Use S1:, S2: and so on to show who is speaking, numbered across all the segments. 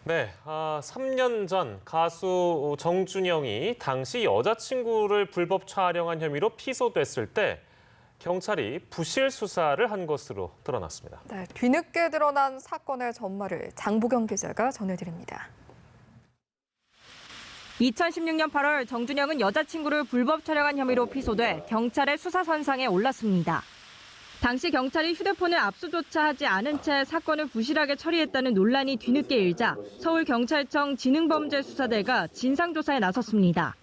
S1: 네, 3년 전 가수 정준영이 당시 여자친구를 불법 촬영한 혐의로 피소됐을 때 경찰이 부실 수사를 한 것으로 드러났습니다.
S2: 네, 뒤늦게 드러난 사건의 전말을 장보경 기자가 전해드립니다.
S3: 2016년 8월 정준영은 여자친구를 불법 촬영한 혐의로 피소돼 경찰의 수사선상에 올랐습니다. 당시 경찰이 휴대폰을 압수조차 하지 않은 채 사건을 부실하게 처리했다는 논란이 뒤늦게 일자 서울경찰청 지능범죄수사대가 진상조사에 나섰습니다.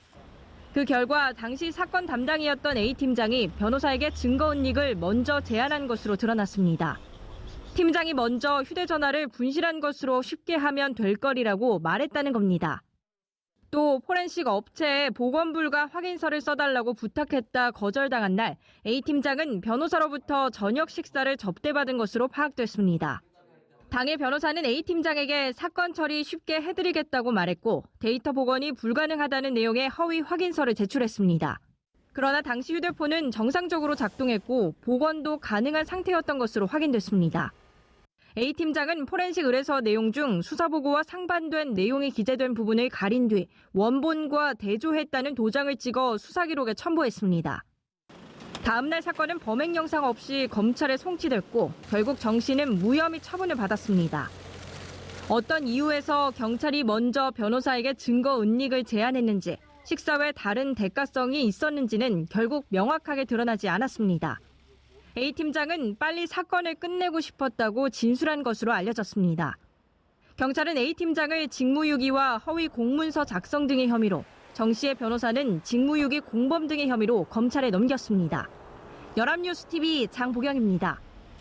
S3: 그 결과 당시 사건 담당이었던 A팀장이 변호사에게 증거은닉을 먼저 제안한 것으로 드러났습니다. 팀장이 먼저 휴대전화를 분실한 것으로 쉽게 하면 될 거리라고 말했다는 겁니다. 또 포렌식 업체에 보건불가 확인서를 써달라고 부탁했다 거절당한 날 A팀장은 변호사로부터 저녁 식사를 접대받은 것으로 파악됐습니다. 당일 변호사는 A팀장에게 사건 처리 쉽게 해드리겠다고 말했고 데이터 복원이 불가능하다는 내용의 허위 확인서를 제출했습니다. 그러나 당시 휴대폰은 정상적으로 작동했고 복원도 가능한 상태였던 것으로 확인됐습니다. A팀장은 포렌식 의뢰서 내용 중 수사보고와 상반된 내용이 기재된 부분을 가린 뒤 원본과 대조했다는 도장을 찍어 수사기록에 첨부했습니다. 다음 날 사건은 범행 영상 없이 검찰에 송치됐고 결국 정 씨는 무혐의 처분을 받았습니다. 어떤 이유에서 경찰이 먼저 변호사에게 증거 은닉을 제안했는지 식사 외 다른 대가성이 있었는지는 결국 명확하게 드러나지 않았습니다. A팀장은 빨리 사건을 끝내고 싶었다고 진술한 것으로 알려졌습니다. 경찰은 A팀장을 직무유기와 허위 공문서 작성 등의 혐의로, 정 씨의 변호사는 직무유기 공범 등의 혐의로 검찰에 넘겼습니다. 연합뉴스TV 장보경입니다.